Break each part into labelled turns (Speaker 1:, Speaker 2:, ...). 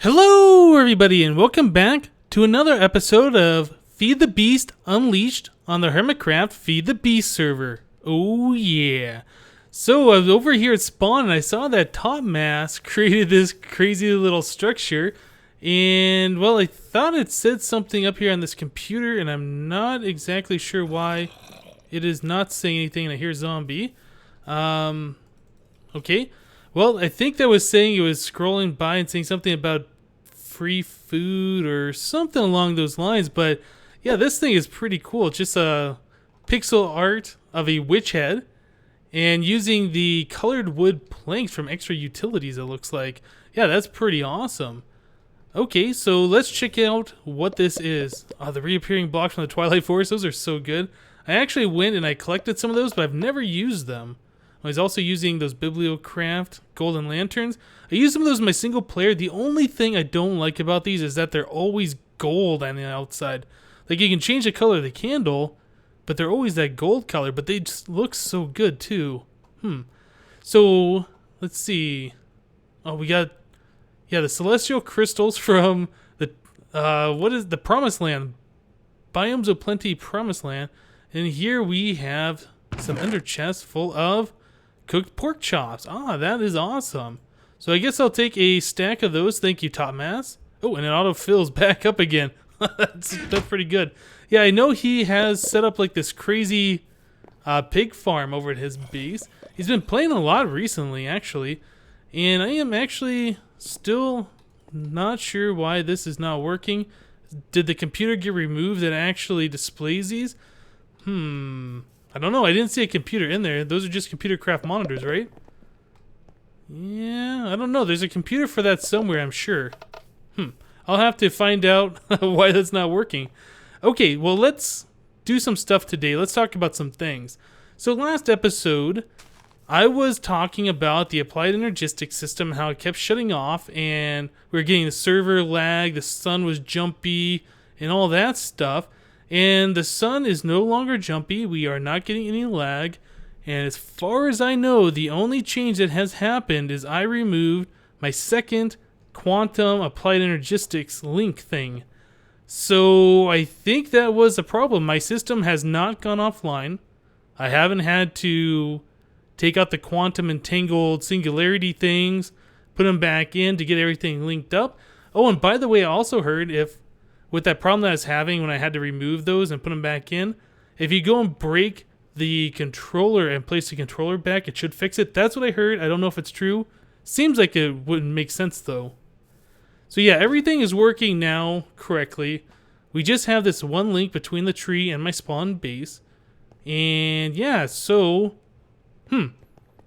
Speaker 1: Hello, everybody, and welcome back to another episode of Feed the Beast Unleashed on the Hermitcraft Feed the Beast server. Oh, yeah. So, I was over here at Spawn, and I saw that Top Mass created this crazy little structure. And, well, I thought it said something up here on this computer, and I'm not exactly sure why it is not saying anything. And I hear zombie. Okay. Well, I think that was saying it was scrolling by and saying something about free food or something along those lines. But yeah, this thing is pretty cool. It's just a pixel art of a witch head and using the colored wood planks from Extra Utilities, it looks like. Yeah, that's pretty awesome. Okay, so let's check out what this is. Oh, the reappearing blocks from the Twilight Forest, those are so good. I actually went and I collected some of those, but I've never used them. I was also using those Bibliocraft Golden Lanterns. I use some of those in my single player. The only thing I don't like about these is that they're always gold on the outside. Like, you can change the color of the candle, but they're always that gold color, but they just look so good too. So, let's see. Oh, we got, yeah, the Celestial Crystals from the, what is the Promised Land? Biomes of Plenty Promised Land. And here we have some ender chests full of cooked pork chops. Ah, that is awesome. So I guess I'll take a stack of those. Thank you, Top Mass. Oh, and it auto fills back up again. that's pretty good. Yeah, I know he has set up like this crazy pig farm over at his base. He's been playing a lot recently, actually. And I am actually still not sure why this is not working. Did the computer get removed that actually displays these? I don't know. I didn't see a computer in there. Those are just computer craft monitors, right? Yeah, I don't know. There's a computer for that somewhere, I'm sure. I'll have to find out why that's not working. Okay, well, let's do some stuff today. Let's talk about some things. So last episode, I was talking about the Applied Energistics system, how it kept shutting off, and we were getting the server lag, the sun was jumpy, and all that stuff. And the sun is no longer jumpy. We are not getting any lag. And as far as I know, the only change that has happened is I removed my second quantum applied energistics link thing. So I think that was a problem. My system has not gone offline. I haven't had to take out the quantum entangled singularity things, put them back in to get everything linked up. Oh, and by the way, I also heard with that problem that I was having when I had to remove those and put them back in, if you go and break the controller and place the controller back, it should fix it. That's what I heard. I don't know if it's true. Seems like it wouldn't make sense, though. So yeah, everything is working now correctly. We just have this one link between the tree and my spawn base. And yeah, so...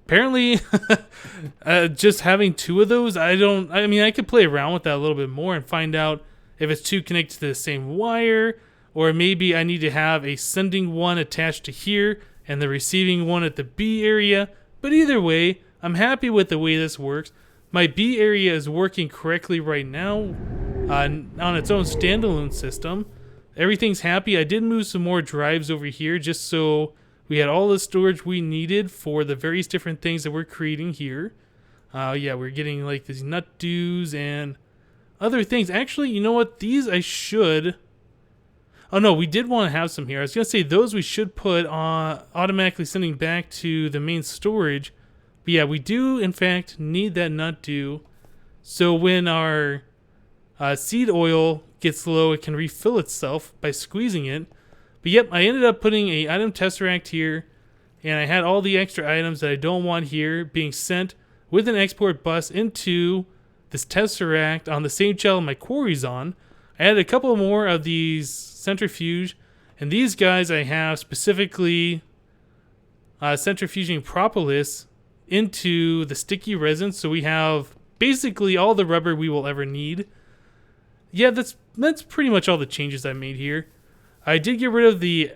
Speaker 1: Apparently, just having two of those, I mean, I could play around with that a little bit more and find out if it's two connected to the same wire, or maybe I need to have a sending one attached to here and the receiving one at the B area. But either way, I'm happy with the way this works. My B area is working correctly right now on its own standalone system. Everything's happy. I did move some more drives over here just so we had all the storage we needed for the various different things that we're creating here. Yeah, we're getting like these nut dews and other things. Actually, you know what? These I should... Oh, no, we did want to have some here. I was going to say those we should put on automatically sending back to the main storage. But yeah, we do, in fact, need that nut dew. So when our seed oil gets low, it can refill itself by squeezing it. But yep, I ended up putting a item tesseract here. And I had all the extra items that I don't want here being sent with an export bus into this tesseract on the same channel my quarry's on. I added a couple more of these centrifuge, and these guys I have specifically centrifuging propolis into the sticky resin, so we have basically all the rubber we will ever need. Yeah, that's pretty much all the changes I made here. I did get rid of the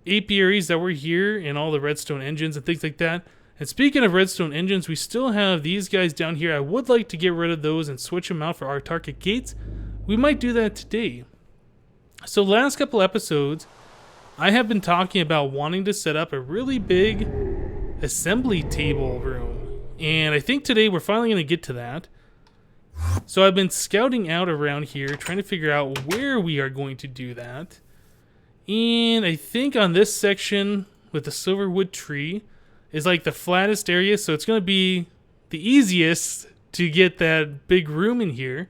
Speaker 1: apiaries that were here and all the redstone engines and things like that. And speaking of redstone engines, we still have these guys down here. I would like to get rid of those and switch them out for autarkic gates. We might do that today. So last couple episodes, I have been talking about wanting to set up a really big assembly table room. And I think today we're finally going to get to that. So I've been scouting out around here, trying to figure out where we are going to do that. And I think on this section with the silverwood tree is like the flattest area, so it's going to be the easiest to get that big room in here.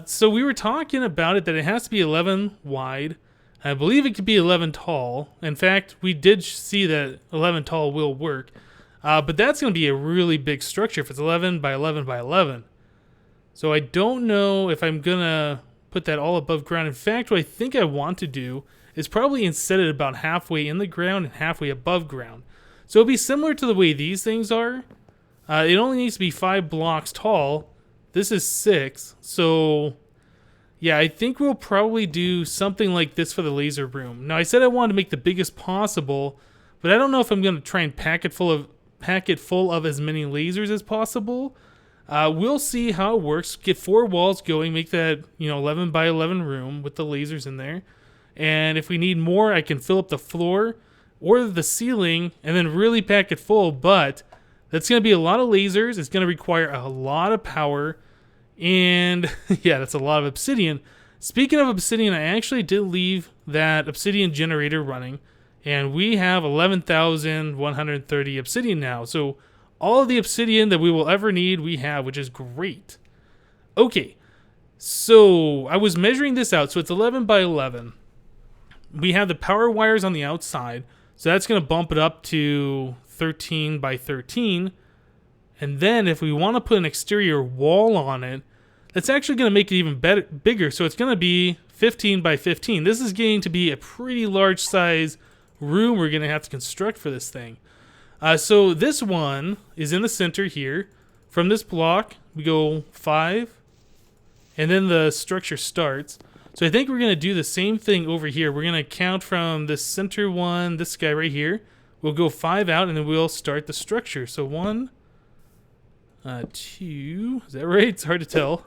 Speaker 1: So we were talking about it that it has to be 11 wide. I believe it could be 11 tall. In fact, we did see that 11 tall will work. But that's going to be a really big structure if it's 11 by 11 by 11. So I don't know if I'm going to put that all above ground. In fact, what I think I want to do is probably set it about halfway in the ground and halfway above ground. So it'll be similar to the way these things are. It only needs to be 5 blocks tall. This is 6. So yeah, I think we'll probably do something like this for the laser room. Now I said I wanted to make the biggest possible, but I don't know if I'm going to try and pack it full of as many lasers as possible. We'll see how it works. Get 4 walls going, make that 11 by 11 room with the lasers in there. And if we need more, I can fill up the floor or the ceiling and then really pack it full. But that's going to be a lot of lasers. It's going to require a lot of power. And yeah, that's a lot of obsidian. Speaking of obsidian, I actually did leave that obsidian generator running. And we have 11,130 obsidian now. So all of the obsidian that we will ever need, we have, which is great. Okay, so I was measuring this out. So it's 11 by 11. We have the power wires on the outside. So that's going to bump it up to 13 by 13. And then if we want to put an exterior wall on it, that's actually going to make it even bigger. So it's going to be 15 by 15. This is getting to be a pretty large size room we're going to have to construct for this thing. So this one is in the center here. From this block, we go 5, and then the structure starts. So I think we're going to do the same thing over here. We're going to count from the center one, this guy right here. We'll go 5 out, and then we'll start the structure. So 1, 2, is that right? It's hard to tell.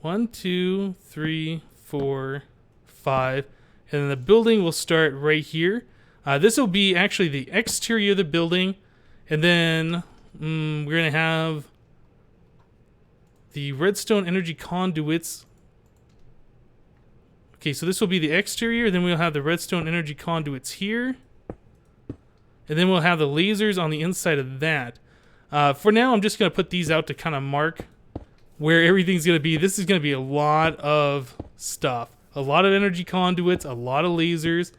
Speaker 1: 1, 2, 3, 4, 5. And then the building will start right here. This will be actually the exterior of the building. And then we're going to have the redstone energy conduits. Okay, so this will be the exterior. Then we'll have the redstone energy conduits here. And then we'll have the lasers on the inside of that. For now, I'm just going to put these out to kind of mark where everything's going to be. This is going to be a lot of stuff. A lot of energy conduits, a lot of lasers.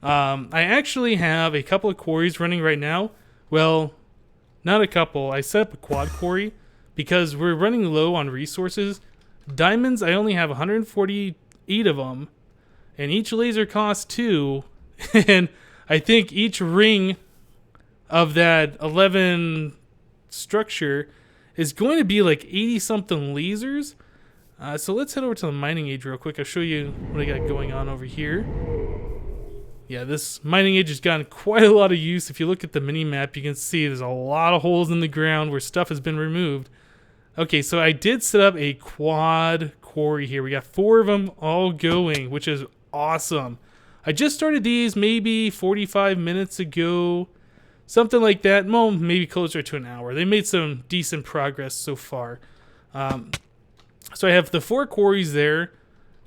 Speaker 1: I actually have a couple of quarries running right now. Well, not a couple. I set up a quad quarry because we're running low on resources. Diamonds, I only have 148 of them. And each laser costs 2. And I think each ring of that 11 structure is going to be like 80-something lasers. So let's head over to the mining age real quick. I'll show you what I got going on over here. Yeah, this mining age has gotten quite a lot of use. If you look at the mini-map, you can see there's a lot of holes in the ground where stuff has been removed. Okay, so I did set up a quad quarry here. We got 4 of them all going, which is awesome. I just started these maybe 45 minutes ago. Something like that. Well, maybe closer to an hour. They made some decent progress so far. So I have the 4 quarries there,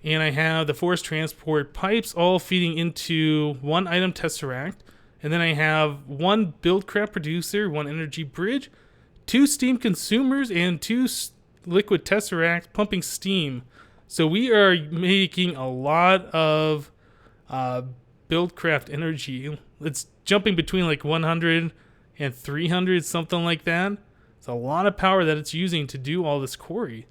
Speaker 1: and I have the forest transport pipes all feeding into 1 item tesseract. And then I have 1 buildcraft producer, 1 energy bridge, 2 steam consumers, and 2 liquid tesseracts pumping steam. So we are making a lot of buildcraft energy. It's jumping between like 100 and 300, something like that. It's a lot of power that it's using to do all this quarry.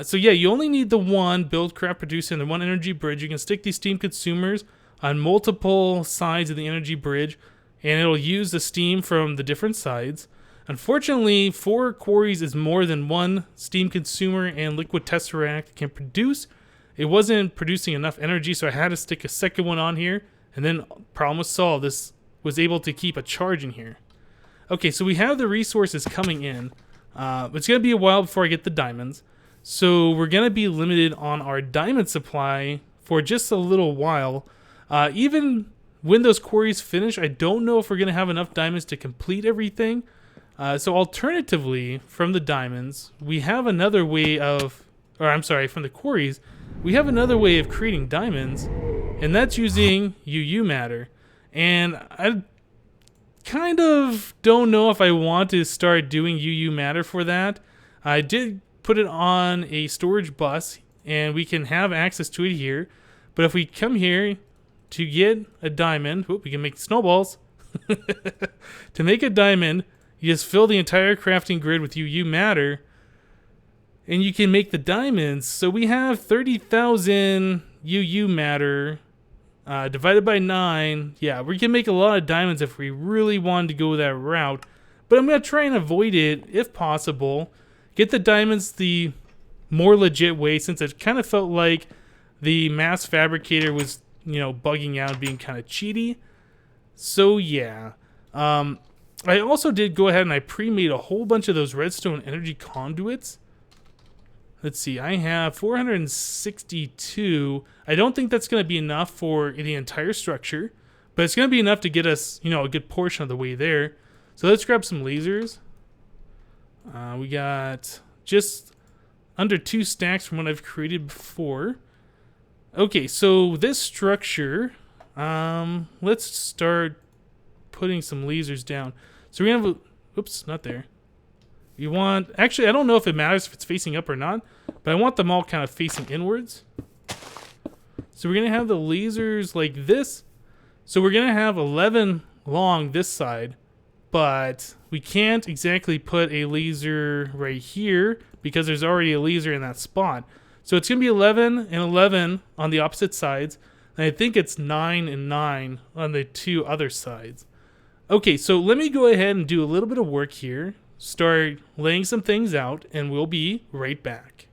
Speaker 1: So yeah, you only need the 1 buildcraft producer and the 1 energy bridge. You can stick these steam consumers on multiple sides of the energy bridge, and it'll use the steam from the different sides. Unfortunately, 4 quarries is more than 1 steam consumer and liquid tesseract can produce. It wasn't producing enough energy, so I had to stick a second one on here, and then problem was solved. This was able to keep a charge in here. Okay, so we have the resources coming in. It's going to be a while before I get the diamonds. So we're going to be limited on our diamond supply for just a little while. Even when those quarries finish, I don't know if we're going to have enough diamonds to complete everything. So alternatively, from the diamonds, we have another way of, or I'm sorry, from the quarries, we have another way of creating diamonds, and that's using UU matter. And I kind of don't know if I want to start doing UU matter for that. I did put it on a storage bus, and we can have access to it here. But if we come here to get a diamond, we can make snowballs. To make a diamond, you just fill the entire crafting grid with UU matter, and you can make the diamonds. So we have 30,000 UU matter divided by 9. Yeah, we can make a lot of diamonds if we really wanted to go that route. But I'm going to try and avoid it if possible. Get the diamonds the more legit way, since it kind of felt like the mass fabricator was, bugging out and being kind of cheaty. So yeah. I also did go ahead and I pre-made a whole bunch of those redstone energy conduits. Let's see, I have 462. I don't think that's going to be enough for the entire structure, but it's going to be enough to get us, a good portion of the way there. So let's grab some lasers. We got just under 2 stacks from what I've created before. Okay, so this structure, let's start putting some lasers down. So we're gonna have oops, not there. You want, actually, I don't know if it matters if it's facing up or not, but I want them all kind of facing inwards. So we're gonna have the lasers like this. So we're gonna have 11 along this side, but we can't exactly put a laser right here because there's already a laser in that spot. So it's gonna be 11 and 11 on the opposite sides, and I think it's 9 and 9 on the 2 other sides. Okay, so let me go ahead and do a little bit of work here, start laying some things out, and we'll be right back.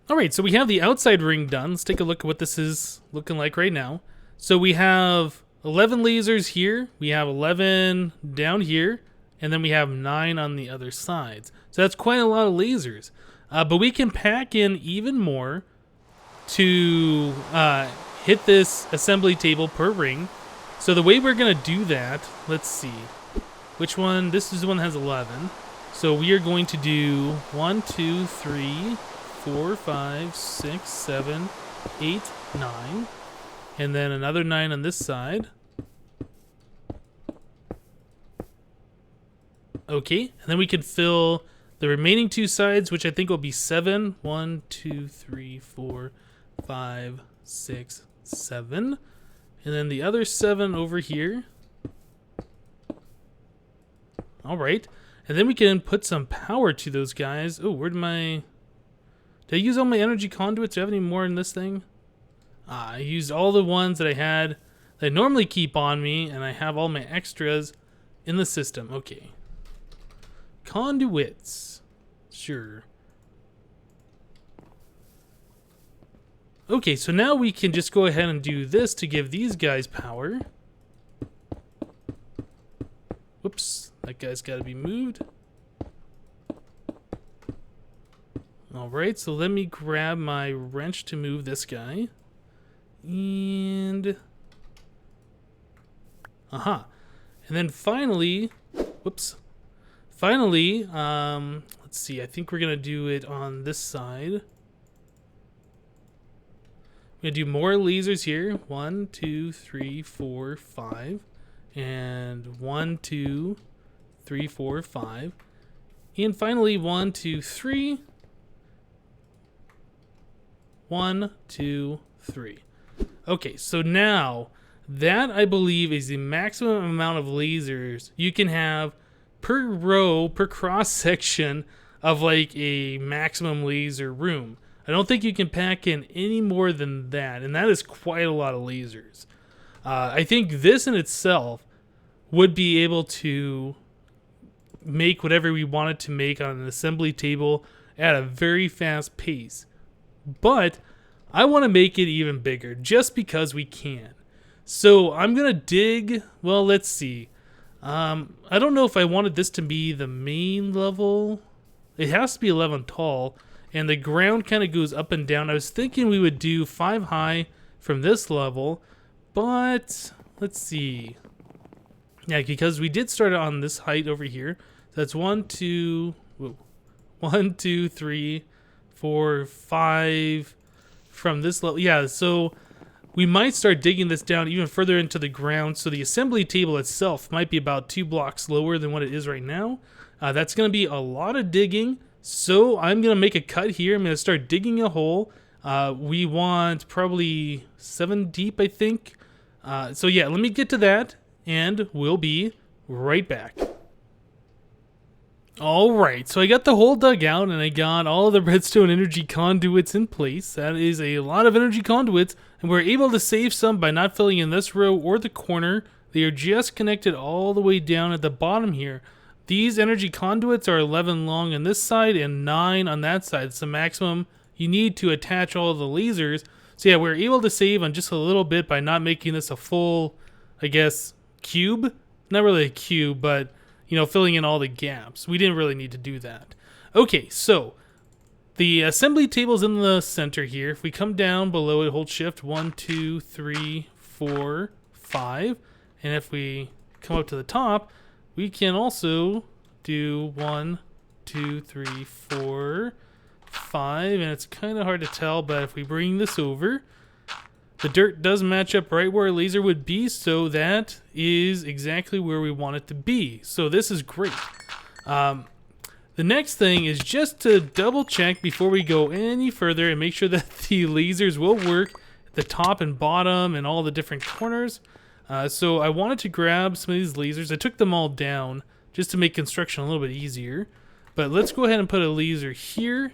Speaker 1: Alright, so we have the outside ring done. Let's take a look at what this is looking like right now. So we have 11 lasers here, we have 11 down here, and then we have 9 on the other sides. So that's quite a lot of lasers. But we can pack in even more to hit this assembly table per ring. So the way we're going to do that, let's see. Which one? This is the one that has 11. So we are going to do 1, 2, 3, 4, 5, 6, 7, 8, 9. And then another 9 on this side. Okay, and then we can fill the remaining 2 sides, which I think will be 7. 1, 2, 3, 4, 5, 6, 7. And then the other 7 over here. Alright. And then we can put some power to those guys. Oh, where'd my... Did I use all my energy conduits? Do I have any more in this thing? I used all the ones that I had that I normally keep on me, and I have all my extras in the system. Okay. Conduits. Sure. Okay, so now we can just go ahead and do this to give these guys power. Whoops, that guy's got to be moved. Alright, so let me grab my wrench to move this guy. And... aha. And then finally... whoops. Finally, let's see, I think we're going to do it on this side. We're going to do more lasers here. 1, 2, 3, 4, 5. And 1, 2, 3, 4, 5. And finally, 1, 2, 3. 1, 2, 3. Okay, so now that I believe is the maximum amount of lasers you can have per row, per cross section of like a maximum laser room. I don't think you can pack in any more than that, and that is quite a lot of lasers. I think this in itself would be able to make whatever we wanted to make on an assembly table at a very fast pace. But I want to make it even bigger just because we can. So I'm going to dig, well, let's see. I don't know if I wanted this to be the main level. It has to be 11 tall, and the ground kind of goes up and down. I was thinking we would do 5 high from this level, but let's see. Yeah, because we did start on this height over here. So that's 1, 2, whoa, 1, 2, 3, 4, 5 from this level. Yeah, so we might start digging this down even further into the ground. So the assembly table itself might be about 2 blocks lower than what it is right now. That's going to be a lot of digging. So I'm going to make a cut here. I'm going to start digging a hole. We want probably 7 deep, I think. So yeah, let me get to that, and we'll be right back. Alright, so I got the hole dug out, and I got all of the redstone energy conduits in place. That is a lot of energy conduits, and we're able to save some by not filling in this row or the corner. They are just connected all the way down at the bottom here. These energy conduits are 11 long on this side and 9 on that side. It's the maximum you need to attach all of the lasers. So yeah, we're able to save on just a little bit by not making this a full, I guess, cube. Not really a cube, but, you know, filling in all the gaps. We didn't really need to do that. Okay, so the assembly table's in the center here. If we come down below it, hold shift, 1, 2, 3, 4, 5. And if we come up to the top, we can also do 1, 2, 3, 4, 5, and it's kind of hard to tell, but if we bring this over, the dirt does match up right where a laser would be, so that is exactly where we want it to be. So this is great. The next thing is just to double check before we go any further and make sure that the lasers will work at the top and bottom and all the different corners. So I wanted to grab some of these lasers. I took them all down just to make construction a little bit easier. But let's go ahead and put a laser here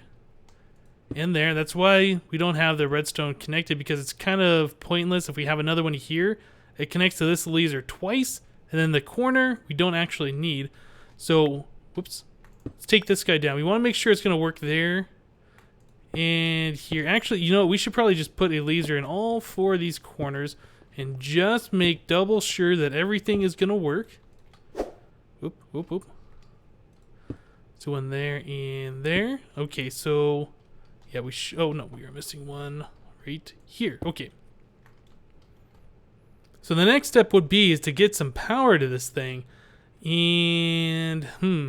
Speaker 1: and there. That's why we don't have the redstone connected, because it's kind of pointless if we have another one here. It connects to this laser twice, and then the corner we don't actually need. So, whoops. Let's take this guy down. We want to make sure it's going to work there and here. Actually, you know, we should probably just put a laser in all 4 of these corners and just make double sure that everything is going to work. Whoop, whoop, whoop. So one there and there. Okay, so yeah, oh no, we are missing one right here. Okay. So the next step would be is to get some power to this thing. And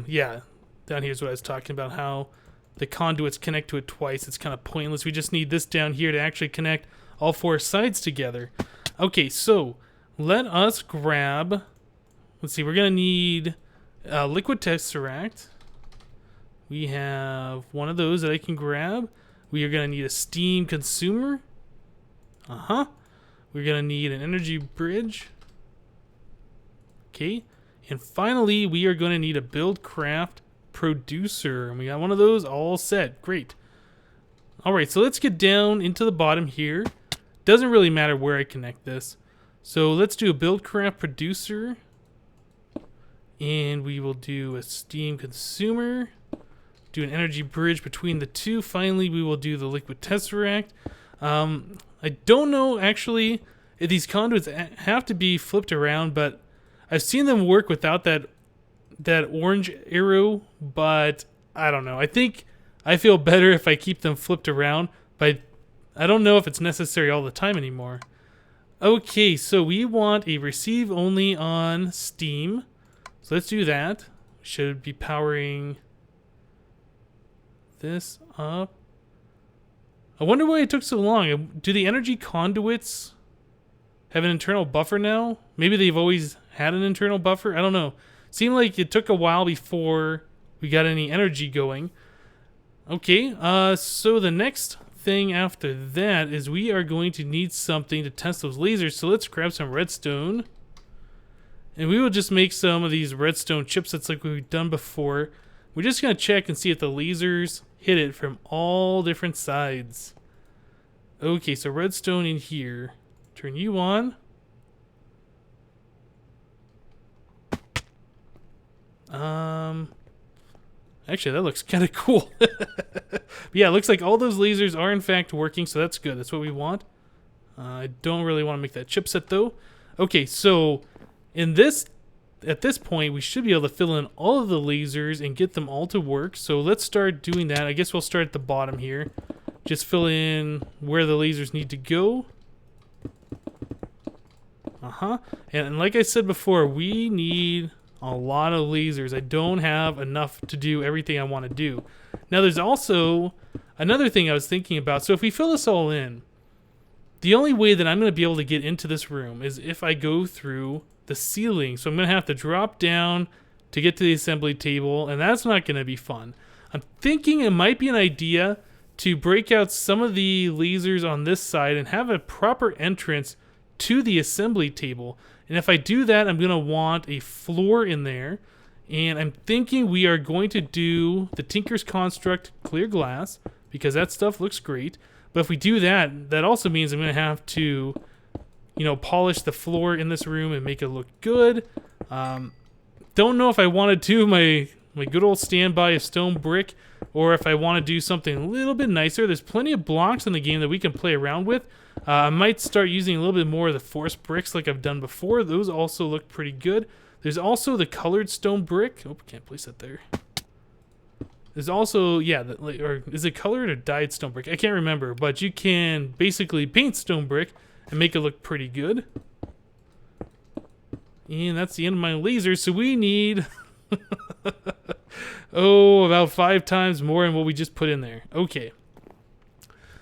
Speaker 1: yeah, down here's what I was talking about, how the conduits connect to it twice. It's kind of pointless. We just need this down here to actually connect all 4 sides together. Okay, so let us grab, let's see, we're going to need liquid tesseract. We have one of those that I can grab. We are going to need a steam consumer. We're going to need an energy bridge. Okay. And finally, we are going to need a buildcraft producer. And we got one of those all set. Great. Alright, so let's get down into the bottom here. Doesn't really matter where I connect this. So let's do a buildcraft producer. And we will do a steam consumer. Do an energy bridge between the two. Finally, we will do the liquid tesseract. I don't know, actually, if these conduits have to be flipped around, but I've seen them work without that orange arrow, but I don't know. I think I feel better if I keep them flipped around, but I don't know if it's necessary all the time anymore. Okay, so we want a receive only on Steam. So let's do that. We should be powering this up. I wonder why it took so long. Do the energy conduits have an internal buffer now? Maybe they've always had an internal buffer? I don't know. Seemed like it took a while before we got any energy going. Okay, so the next thing after that is we are going to need something to test those lasers. So let's grab some redstone. And we will just make some of these redstone chipsets like we've done before. We're just going to check and see if the lasers hit it from all different sides. Okay, so redstone in here. Turn you on. Actually, that looks kind of cool. But yeah, it looks like all those lasers are in fact working, so that's good. That's what we want. I don't really want to make that chipset though. Okay, so at this point, we should be able to fill in all of the lasers and get them all to work. So let's start doing that. I guess we'll start at the bottom here. Just fill in where the lasers need to go. And like I said before, we need a lot of lasers. I don't have enough to do everything I want to do. Now, there's also another thing I was thinking about. So if we fill this all in, the only way that I'm going to be able to get into this room is if I go through the ceiling. So I'm going to have to drop down to get to the assembly table, and that's not going to be fun. I'm thinking it might be an idea to break out some of the lasers on this side and have a proper entrance to the assembly table. And if I do that, I'm going to want a floor in there. And I'm thinking we are going to do the Tinker's Construct clear glass because that stuff looks great. But if we do that, that also means I'm going to have to, polish the floor in this room and make it look good. Don't know if I want to do my good old standby of stone brick, or if I want to do something a little bit nicer. There's plenty of blocks in the game that we can play around with. I might start using a little bit more of the forest bricks like I've done before. Those also look pretty good. There's also the colored stone brick. Oh, can't place that there. There's also, or is it colored or dyed stone brick? I can't remember, but you can basically paint stone brick and make it look pretty good. And that's the end of my lasers, so we need... about 5 times more than what we just put in there. Okay.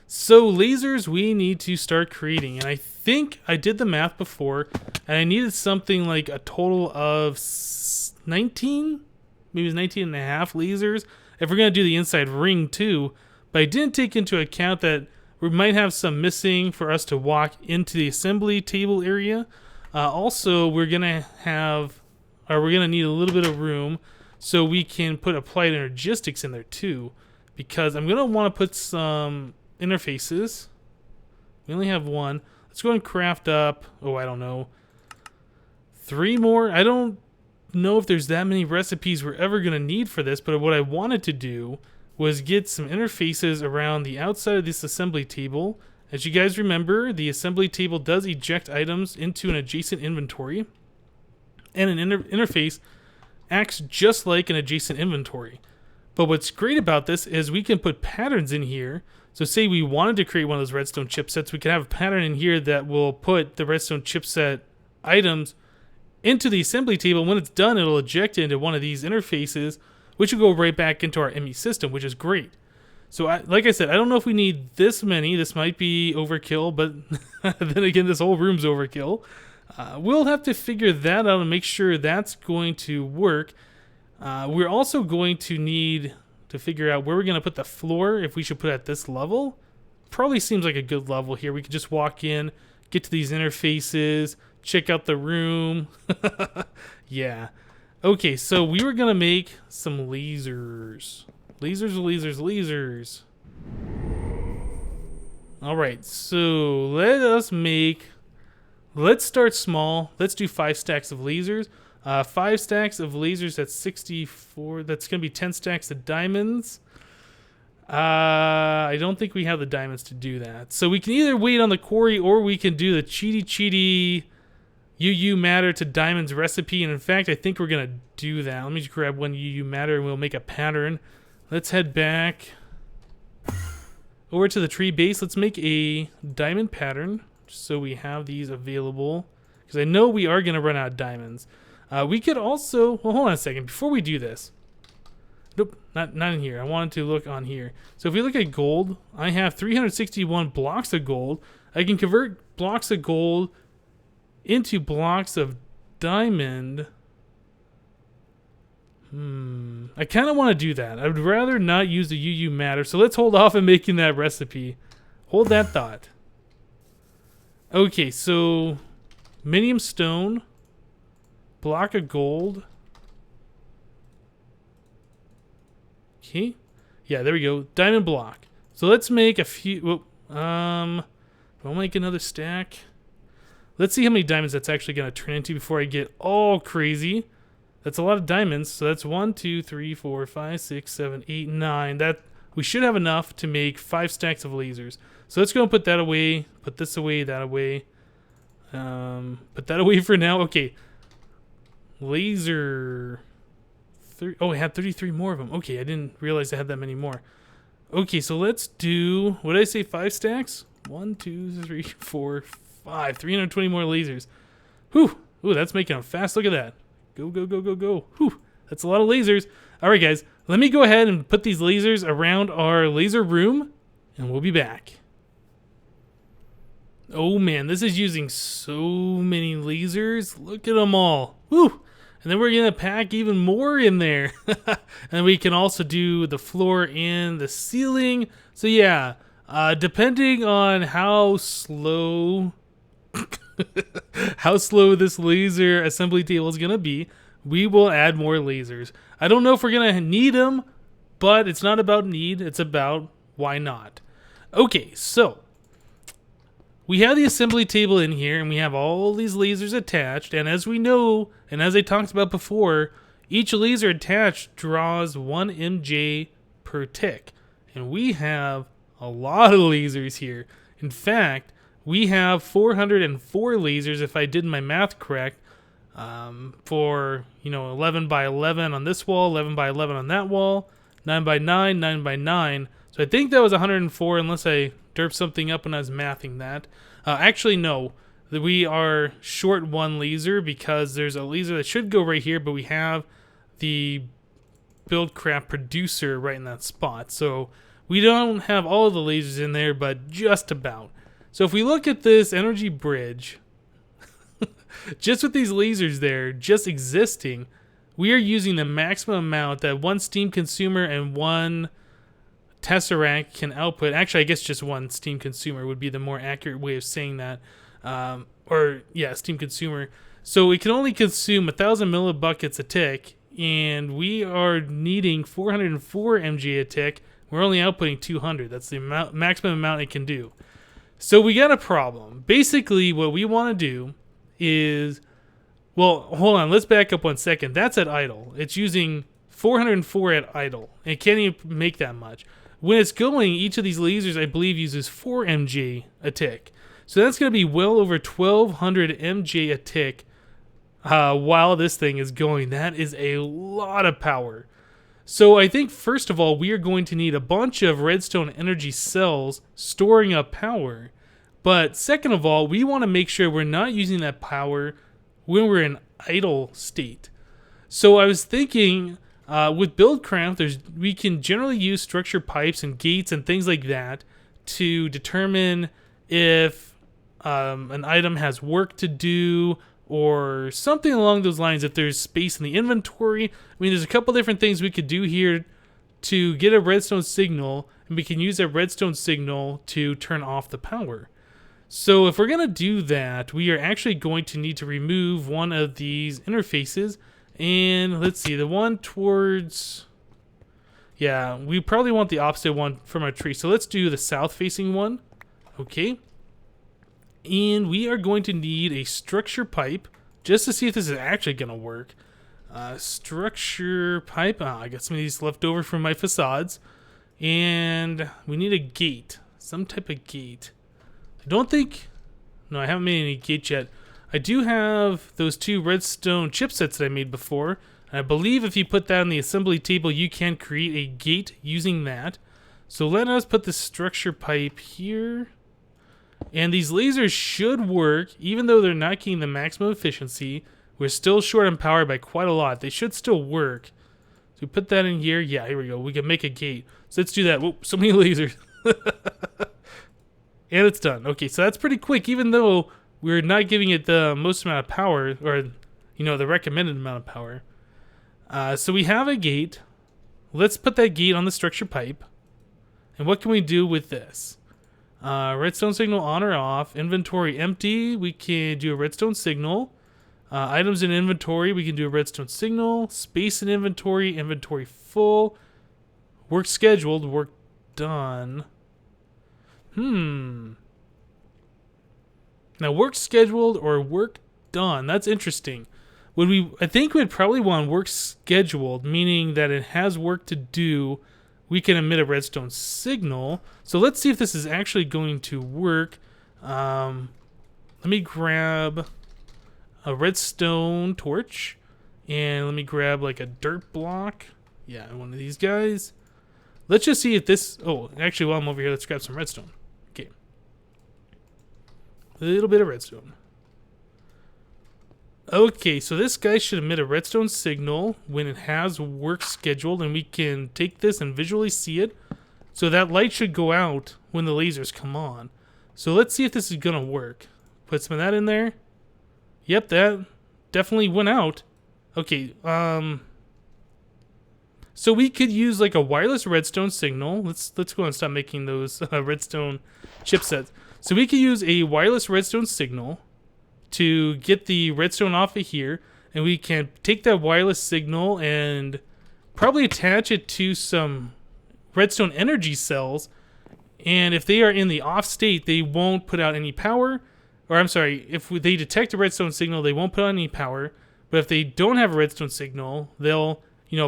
Speaker 1: So lasers we need to start creating. And I think I did the math before, and I needed something like a total of 19? Maybe it was 19 and a half lasers. If we're going to do the inside ring too. But I didn't take into account that we might have some missing for us to walk into the assembly table area. Also, we're going to need a little bit of room so we can put applied energistics in there too, because I'm going to want to put some interfaces. We only have one. Let's go and craft up, I don't know, 3 more. I don't know if there's that many recipes we're ever going to need for this, but what I wanted to do was get some interfaces around the outside of this assembly table. As you guys remember, the assembly table does eject items into an adjacent inventory, and an interface acts just like an adjacent inventory. But what's great about this is we can put patterns in here. So say we wanted to create one of those redstone chipsets, we can have a pattern in here that will put the redstone chipset items into the assembly table. When it's done, it'll eject it into one of these interfaces, which will go right back into our ME system, which is great. So like I said, I don't know if we need this many. This might be overkill, but then again, this whole room's overkill. We'll have to figure that out and make sure that's going to work. We're also going to need to figure out where we're going to put the floor, if we should put it at this level. Probably seems like a good level here. We could just walk in, get to these interfaces, check out the room. Yeah. Okay, so we were going to make some lasers. Lasers. All right, so let's start small. Let's do 5 stacks of lasers. 5 stacks of lasers, that's 64. That's going to be 10 stacks of diamonds. I don't think we have the diamonds to do that. So we can either wait on the quarry, or we can do the cheaty UU matter to diamonds recipe. And in fact, I think we're going to do that. Let me just grab 1 UU matter and we'll make a pattern. Let's head back over to the tree base. Let's make a diamond pattern so we have these available, because I know we are going to run out of diamonds. We could also, hold on a second before we do this. Nope, not in here. I wanted to look on here. So if we look at gold, I have 361 blocks of gold. I can convert blocks of gold into blocks of diamond. I kind of want to do that. I would rather not use the UU matter, so let's hold off on making that recipe. Hold that thought. Okay, so minium stone, block of gold. Okay, yeah, there we go. Diamond block. So let's make a few. I'll make another stack. Let's see how many diamonds that's actually going to turn into before I get all crazy. That's a lot of diamonds. So that's 1, 2, 3, 4, 5, 6, 7, 8, 9. That we should have enough to make 5 stacks of lasers. So let's go and put that away. Put this away, that away. Put that away for now. Okay. Laser. I had 33 more of them. Okay, I didn't realize I had that many more. Okay, so let's do, what did I say, 5 stacks? 1, 2, 3, 4, 5. 320 more lasers. Whew. Ooh, that's making them fast. Look at that. Go, go, go, go, go. Whew. That's a lot of lasers. All right, guys. Let me go ahead and put these lasers around our laser room, and we'll be back. Oh, man. This is using so many lasers. Look at them all. Whew. And then we're going to pack even more in there. And we can also do the floor and the ceiling. So, yeah. Depending on how slow this laser assembly table is going to be, we will add more lasers. I don't know if we're going to need them, but it's not about need. It's about why not. Okay, so we have the assembly table in here, and we have all these lasers attached. And as we know, and as I talked about before, each laser attached draws 1 MJ per tick. And we have a lot of lasers here. In fact, we have 404 lasers, if I did my math correct, for 11 by 11 on this wall, 11 by 11 on that wall, 9 by 9, 9 by 9. So I think that was 104, unless I derped something up when I was mathing that. Actually, no. We are short one laser because there's a laser that should go right here, but we have the Buildcraft producer right in that spot. So we don't have all of the lasers in there, but just about. So if we look at this energy bridge, just with these lasers there, just existing, we are using the maximum amount that one steam consumer and one Tesseract can output. Actually, I guess just one steam consumer would be the more accurate way of saying that. Steam consumer. So we can only consume 1,000 millibuckets a tick, and we are needing 404 mg a tick. We're only outputting 200. That's the maximum amount it can do. So we got a problem. Basically, what we want to do is... Well, hold on. Let's back up 1 second. That's at idle. It's using 404 at idle. It can't even make that much. When it's going, each of these lasers, I believe, uses 4 mg a tick. So that's going to be well over 1,200 mg a tick while this thing is going. That is a lot of power. So I think, first of all, we are going to need a bunch of redstone energy cells storing up power. But second of all, we want to make sure we're not using that power when we're in idle state. So I was thinking, with Buildcraft, we can generally use structure pipes and gates and things like that to determine if an item has work to do or something along those lines, if there's space in the inventory. I mean, there's a couple different things we could do here to get a redstone signal, and we can use that redstone signal to turn off the power. So if we're going to do that, we are actually going to need to remove one of these interfaces. And let's see, the one towards... Yeah, we probably want the opposite one from our tree. So let's do the south-facing one. Okay. And we are going to need a structure pipe just to see if this is actually going to work. Structure pipe. I got some of these left over from my facades. And we need a gate. Some type of gate. I don't think... No, I haven't made any gates yet. I do have those 2 redstone chipsets that I made before. And I believe if you put that on the assembly table, you can create a gate using that. So let us put the structure pipe here. And these lasers should work, even though they're not getting the maximum efficiency. We're still short on power by quite a lot. They should still work. So we put that in here. Yeah, here we go. We can make a gate. So let's do that. Whoa, so many lasers. And it's done. Okay, so that's pretty quick, even though we're not giving it the most amount of power, or, the recommended amount of power. So we have a gate. Let's put that gate on the structure pipe. And what can we do with this? Redstone signal on or off. Inventory empty. We can do a redstone signal. Items in inventory. We can do a redstone signal. Space in inventory. Inventory full. Work scheduled. Work done. Now, work scheduled or work done. That's interesting. I think we'd probably want work scheduled, meaning that it has work to do. We can emit a redstone signal. So let's see if this is actually going to work. Let me grab a redstone torch. And let me grab like a dirt block. Yeah, one of these guys. Let's just see if this... Oh, actually, while I'm over here, let's grab some redstone. Okay. A little bit of redstone. Okay, so this guy should emit a redstone signal when it has work scheduled, and we can take this and visually see it. So that light should go out when the lasers come on. So let's see if this is gonna work. Put some of that in there. Yep, that definitely went out. Okay, so we could use like a wireless redstone signal. Let's go and stop making those redstone chipsets. So we could use a wireless redstone signal to get the redstone off of here, and we can take that wireless signal and probably attach it to some redstone energy cells, and if they are in the off state, they won't put out any power. Or I'm sorry, if they detect a redstone signal, they won't put out any power. But if they don't have a redstone signal, they'll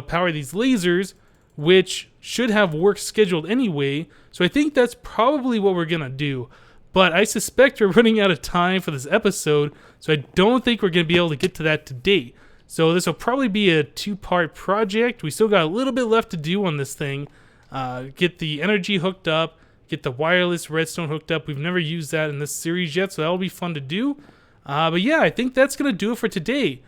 Speaker 1: power these lasers, which should have work scheduled anyway. So I think that's probably what we're gonna do. But I suspect we're running out of time for this episode, so I don't think we're gonna be able to get to that today. So this will probably be a 2-part project. We still got a little bit left to do on this thing. Get the energy hooked up, get the wireless redstone hooked up. We've never used that in this series yet, so that'll be fun to do. But yeah, I think that's going to do it for today.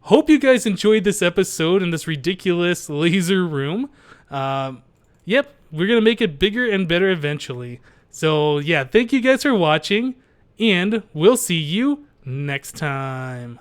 Speaker 1: Hope you guys enjoyed this episode in this ridiculous laser room. Yep, we're going to make it bigger and better eventually. So yeah, thank you guys for watching, and we'll see you next time.